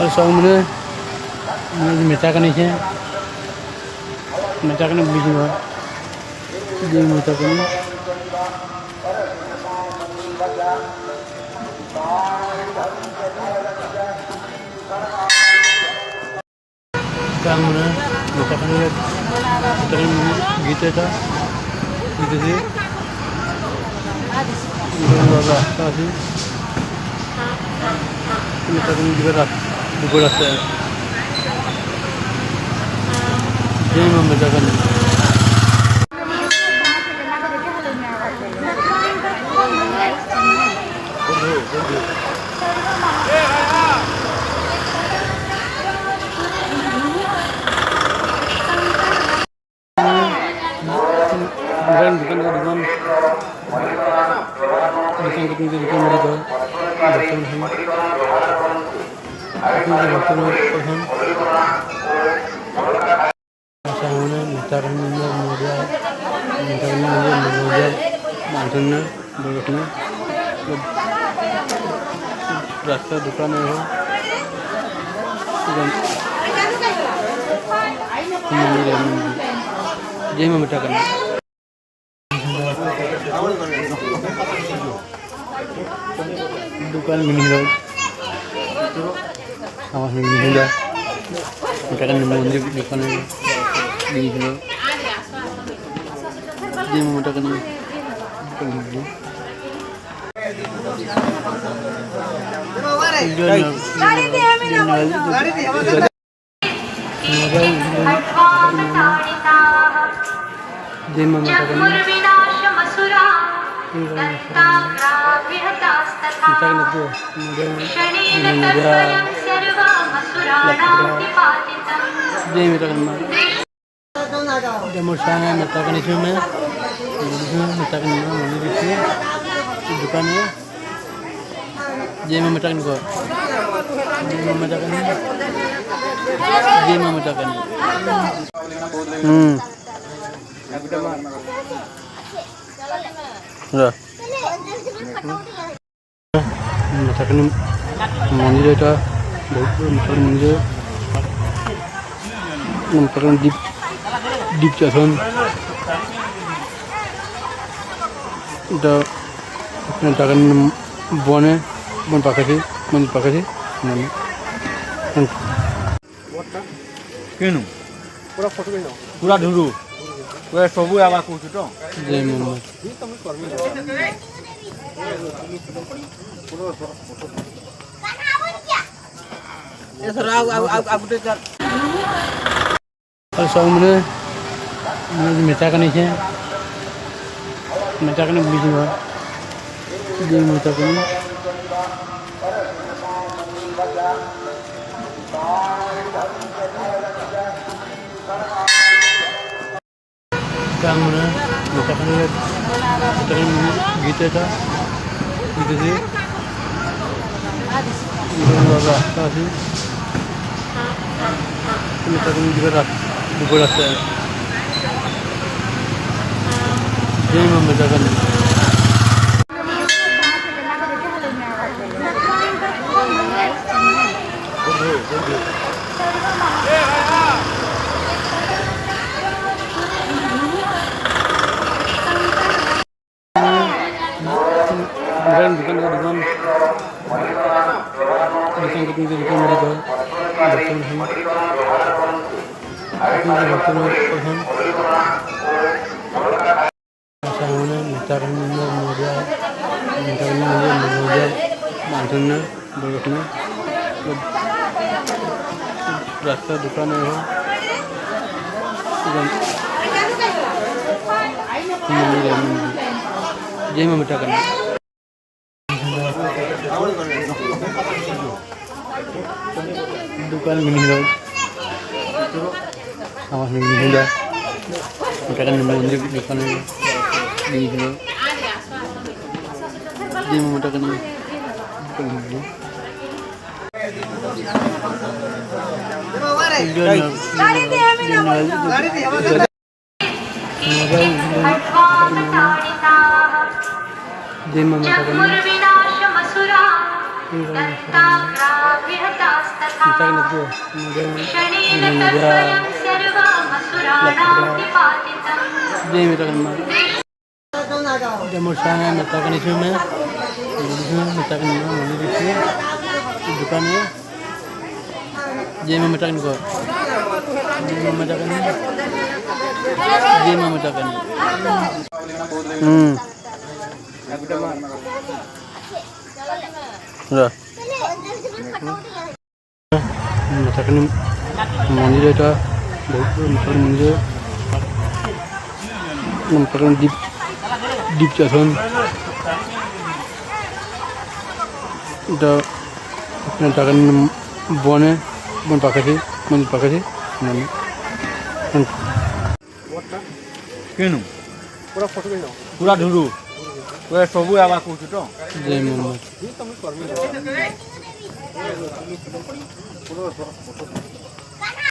Soalnya minta kan ini, minta kan beli juga, dia minta kan. Sekarang mana minta kan ini, minta kan gitu aja, gitu sih. Ini berapa sih? Minta kan juga rat, buku rat. Dia minta kan. bukan mereka रास्ता दुकान है जय में मिटा करना दुकान में नहीं रहो आवाज़ में नहीं जा मिटा करने में मंदिर दुकान में नहीं रहो जय में मिटा करना दुकान है जय में मटन को जय में मटन जय में मटन मटन मंदिर এটা बहुत मटन मंदिर मटन दीप दीप चासन এটা আপনার টাকা বনে বন পাখাছি মন্দির পাখাছি কেন পুরা ফটো কেন পুরা ধরু পুরা সবু আবার কইছো তো জয় মোহাম্মদ এছাড়া আগুতে চার আর সামনে মেটা কানিছে মেটা কানে বুঝি না যে মেটা কানে Kamera, kita kan lihat, kita kan gitu aja, gitu sih. Ini berapa sih? Kita kan juga rat, buku rat. Dia membedakan. bukan mereka रास्ता दुकान है जय में मिटा करना दुकान में नहीं रहो आवाज़ में नहीं जा मिटा करने में मंदिर दुकान में नहीं रहो जय में मिटा करना जय मामा का दुकान है जे में मटन को जे में मटन मटन मंदिर এটা बहुत मंदिर मटन दीप दीप चासन এটা টাকা বনে বন পাকাছি মন্দির পাকাছি কেন পুরা ধুরু পুরা সবু আবার কইছো তো জয় মোহাম্মদ